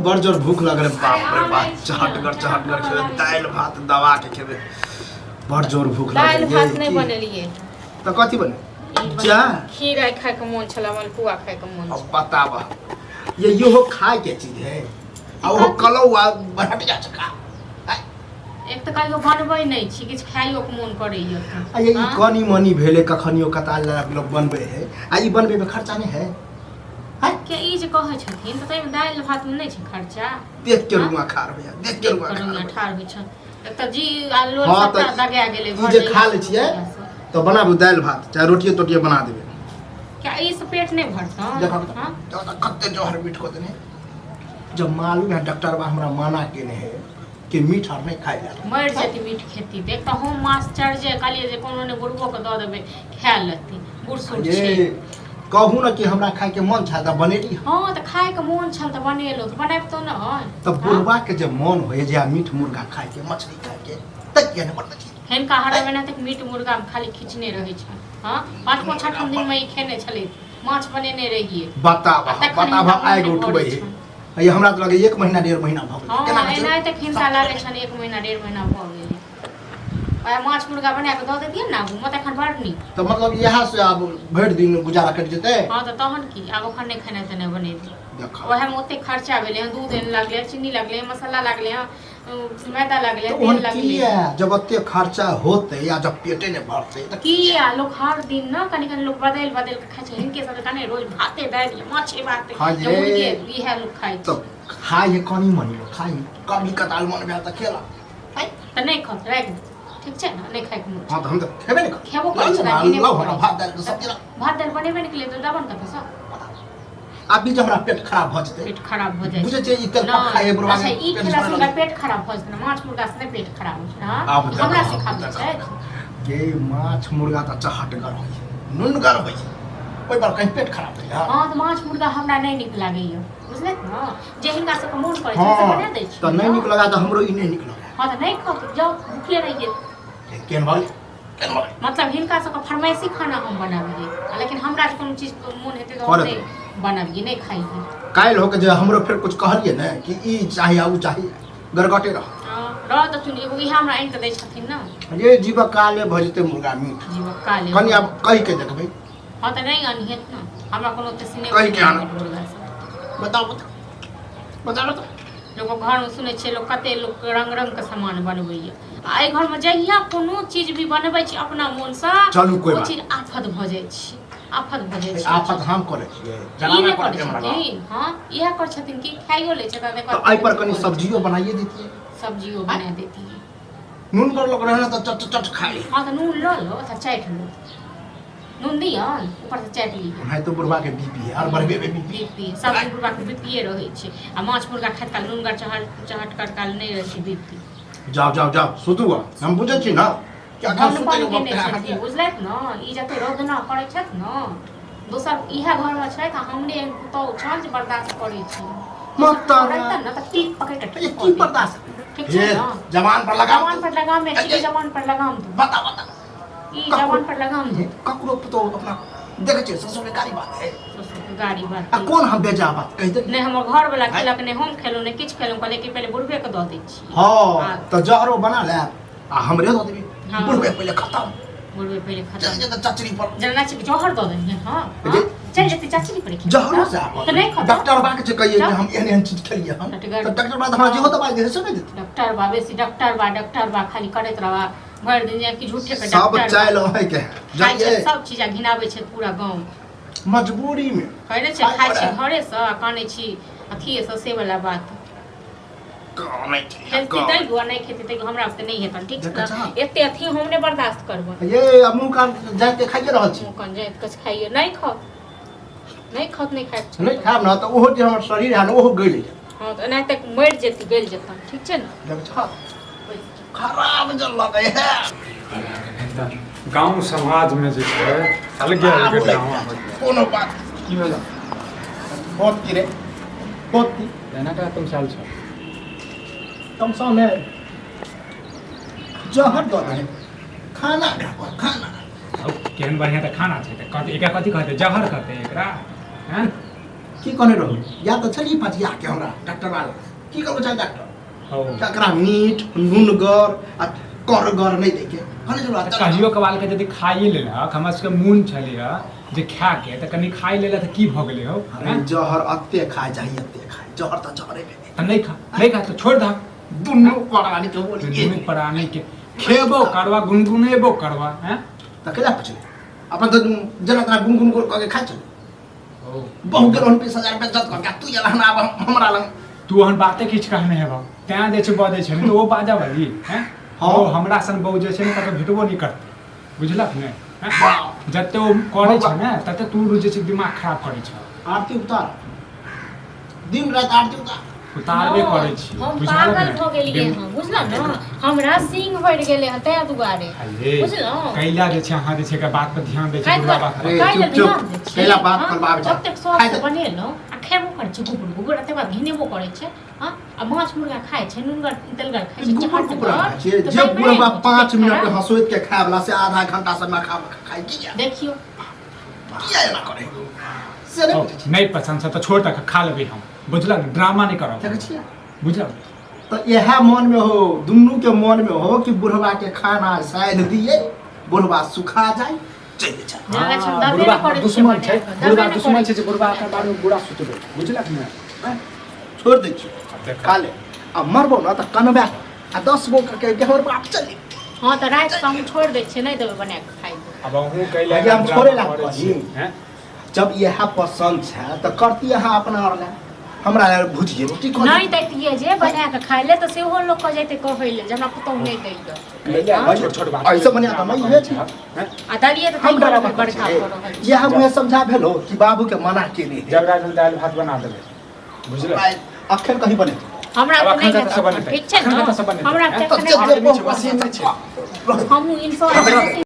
बड़ जोर भूख लग रहे बाप रे बाप चहटगर खेबे दाल भात दबा के खेबे बड़ जोर भूख लग दाल भात नहीं बनेलिए तो कथी बने जा खीर आई खाए के मन छला मलपुआ खाए के मन अब बताबा ये हो खाए के चीज है आ वो कलौआ बढ़ट जा चका एक तो कहियो बनबै नहीं छी किछ खाइयो के मन करैया आ ये कनी मनी भेले कखनियो कताल लोग बनबे है आ ई बनबे में खर्चा नहीं है के ई जे कहै छथिन त तै दाल भात में नहीं छै खर्चा देख के रुआ खार भैया देख के रुआ ठार होइ छ एक त जी आलू सब लगा गेलै ई जे खा ले छिए तो बनाबू दाल भात चाहे रोटियो बना देबे क्या ई से पेट नहीं भरता देखो हां तो कत्ते जोहर मीठ को देने जब मालूम है डॉक्टर बा हमरा माना केने है कि मीठ और नहीं खाए जा मर जती मीठ खेती देख त हम मास्टर जे काली जे कोनो ने बुढ़बो के द देबे खा लेती बुढ़ सुढ़ छे कहू ना कि हमरा खाए के मन छा त बनेली हां त खाए के मन छल त बनेलो त बनाब तो न त बुढ़वा के जे मन होय जे मीठ मुर्गा खाए के मछली खाए के त के न बनत छी हेन का हर महीना तक मीट मुर्गा में खाली खिचने रहे छ हां पांचवा छठम दिन में ई खेने छले माछ बनेने रहिए बताबा आइ उठबै है ये हमरा तो लगे 1 महीना 1.5 महीना भ गेल केना एना त खिंसा लागे छन 1 महीना 1.5 महीना भ गेल आ माछ मुर्गा बना के द देतिए ना मत एखन बड़नी तो मतलब यहां से अब भर दिन गुजारा कर जेते हां त तहन की आब ओखन नहीं खाना त नहीं बनेबी देखा ओहे में ओते खर्चा भेले दूध लागले चीनी लागले मसाला लागले मैदा लागले तेल लागले जब ओते खर्चा होते या जब पेटे ने भरते त किया लोग हर दिन ना कनी लोग बदल के खाय छै इनके सब कने रोज भाते दाल माछे भात मुर्गे इहे लोग खाय तो खाए कनी मनी लोग खाए कभी कताल मन भेल त खेला त नहीं खत राख ठीक छै ना नहीं खाय के मन हां त हम त खेबे नहीं खेबो कर छै भात दाल सब्जी भात दाल बनेबे नहीं के लिए तो दबन का सब अभी जब हमरा पेट खराब भ जते पेट खराब भ जाय बुझे छै ई तेल खाए बुढ़वा अच्छा ई खेला से पेट खराब भ जते माछ मुर्गा से पेट खराब हो छै हां हमरा सिखाबै छै के माछ मुर्गा त चहटगर होय नुनगर होय ओइ पर कहीं पेट खराब होय हां त माछ मुर्गा हमरा नहीं निक लागैया बुझले न जे हिनका सब के मन करे छै से बना दै छी त नहीं निक लगा त हमरो ई नहीं निक लगा हां त नहीं खाओ जाओ भूखे रहिए केन भाई मतलब हिनका सब के फरमाइशी खाना हम बनाबिए लेकिन हमरा जे कोनो चीज मन हेते तो नहीं बनाबिए नहीं खाइए काल हो के जे हमरो फिर कुछ कहलिए न कि ई चाहिए उ चाहिए गरगटे रह रह त सुन एगो ई हमरा आइन त दै छथिन न ये जीव काले भजते मुर्गा मीट जीव काले कनी अब कहि के देखबै हां त नहीं अनहेत न हमरा कोनो त सिने कहि के आन मुर्गा सब बताओ लोग घर में सुने छे लोग कते लोग रंग रंग के सामान बनबैया आ ए घर में जहिया कोनो चीज भी बनबै छी अपना मन से चलू कोई बात चीज आफत भ जाय छी आफत भ जाय छी आफत हम करे छिए जनाना करे हमरा हां इहा कर छथिन कि खाइयो ले छै त देखो तो आई पर कनी सब्जियो बनाइए देती सब्जियो बना देती नून पर लोग रहना तो चट चट खाई हां त नून लो लो त चाट लो नून दियन ऊपर से चाट ली है तो बुढ़वा के बीपी है और बढ़बे बीपी सब बुढ़वा के बीपी रहै छै आ माछ मुर्गा खात काल नून गर चहट कर काल नहीं रहै छै बीपी जाओ सुतुआ हम बुझै छी ना क्या का सुते के बुझलैत न ई जते रोदना करै छत न दोसर इहा घर में छै त हमरे तो छंज बर्दाश्त करै छी मत रहता न त टीप पकड़ के की बर्दाश्त ठीक छै न जवान पर लगाम में छी जवान पर लगाम बता ई जवान पर लगाम दे ककरो तो अपना देखे छै ससुर के गाड़ी बात है ससुर के गाड़ी बात आ कौन हम बेजा बात कह दे नहीं हमर घर वाला खेलक नहीं हम खेलौ नहीं किछ खेलौ कहले कि पहले बुढ़बे के द दै छी हां त जहरो बना ले आ हमरे द देबी बुढ़बे पहले खत्म जल्दी चचरी पर जना छी जहर द देनी हां चल जते चचरी पर जहरो से आप त नहीं खत्म डॉक्टर बा के कहिए कि हम एहन चीज खइए हम त डॉक्टर बा हमरा जे होत बा दे से नहीं देते डॉक्टर बा खाली करत रहवा भर दिन जा कि झूठे पे सब चाय लो है के जाइए सब चीज घिनाबै छै पूरा गांव मजबूरी में कहै छै खाइ छै घरे से कानै छी अथिए से से वाला बात कानै खेती तै दुआ नहीं खेती तै हमरा पे नहीं हेतन ठीक छै एते अथी हम नहीं बर्दाश्त करब ये अमू का जाके खाइए रहल छी कौन जाए कछ खाइए नहीं खात नहीं खाइ नहीं खाब ना तो ओहो जे हमर शरीर है ना ओहो गइल हां तो एना तक मर जेती गइल जेतन ठीक छै ना देख छ खराब जल लगे है गांव समाज में जे छै अलगे गांव कोनो बात की भेल बहुत की रे बहुत की एना का तुम साल छ तुम सामने जहर दो है खाना अब केहन बढ़िया त खाना छै त कथि एका कथि कहते जहर कहते एकरा हैं की कहने रहो या तो चलिए पटिया के हमरा डॉक्टर वाला की कहबो चाहे डॉक्टर हो तकरा मीठ नूनगर आ करगर नहीं देखे कहने जरूर तऽ कहियो कबाल के यदि खाइए लेलक हमरा सबके मून छलिए जे खा के तऽ कनि खाइ लेला तऽ की भऽ गेलै हो अरे जहर अत्ते खाए चाहिए अत्ते खाए जहर तो जहरे भेले तऽ नहीं खा तो छोड़ दा दुन्नु परानी के बोली दुनू प्राणी के खेबो करवा गुनगुनेबो करवा हैं त केला पूछले अपन तो जना तना गुनगुन कर के खा चल ओ बहु के 20,000 रुपया जत कर तू जला ना अब हमरा लंग तू हन बाते किछ कहने हेबा तैं जे छै बजै छै तऽ ओ बाजा वाली हैं हाँ। ओ हमरा सन बहु जे छै ने कतौ भेटबो नहीं करतै बुझलक ने जते ओ करै छै ने तते तू जे छै दिमाग खराब करै छै आरती उतार दिन रात आरती उतार उतारबे करै छी हम बुझलक पागल हो गेलिए हम बुझलक न हमरा सिंह बढ़ गेले हते दुआरे बुझलौ कैला जे छै अहाँ जे छै के बात पर ध्यान दै छै खाइ बुरा पर- बात अरे खाइ ले चुप ध्यान दै चुप छियै। कैला बात हाँ, पर बाब जा ओतेक शौक से बनेलहुँ आ खेबो करै छै गुबुर गुबुर एते बाद घिनेबो करै छै हाँ आ माछ मुर्गा खाइ छै नूनगर तेलगर खाइ छै गुपुर चहट गुपुर तर, छै तऽ जे भाइ बुढ़वा मारि 5 दै छै, मिनट के हाँ। हंसोइत के खाए वाला से आधा घंटा से ना खाए की जा देखियो किया ना करे से ओ, नहीं नहीं पसंद छै तऽ छोड़ तक खा लेबै हम बुझलक ड्रामा नहीं करब देखे छियै बुझलक तो यह मन में हो दुन्नू के मन में हो कि बुढ़वा के खाना शायद दिए बुढ़वा सुखा जाए चले जाए जाने छै, हाँ, दबे बुढ़वा नहि करै दुश्मन छै, छै दबे बुढ़वा नहि दुश्मन करै छै जे बुढ़वा के बारे में बुरा सोचबै बुझलक ने छोड़ दे छियै खा ले अब मरबो ना तो कनबे आ 10 गो के हमर बाप चली हाँ तऽ राति के हम छोड़ दै छियै नहीं देबै बना के खाइ ले। अब अहूँ कैला भाई, हम छोड़े ला करै कही। छी, हैं? जब यह पसंद है तो करती है अपना और ला हमरा ला भुजिए रोटी कर नहीं दैतियै जे बना के खाइ ले तऽ सेहो लोग कह जैते कहै ले जे हमरा पुतहु नहीं दैय कैला हाँ। छोट छोट बात ऐसे बनिया तो नहीं है हैं? आ दलिये तऽ हम डरा बड़का बड़का भऽ रहल छै। यह मुझे समझा भेलो कि बाबू के मना के नहीं जब रात में दाल भात बना देबै बुझलक अखन कहीं बने हमरा अब तऽ अखन नहीं तक सब बनेतै। ठीक छै अखन ने तक सब बनेतै। हमरा हैं? तऽ तो नहीं जब बनेतै। वो पसीने हमहूँ इंसान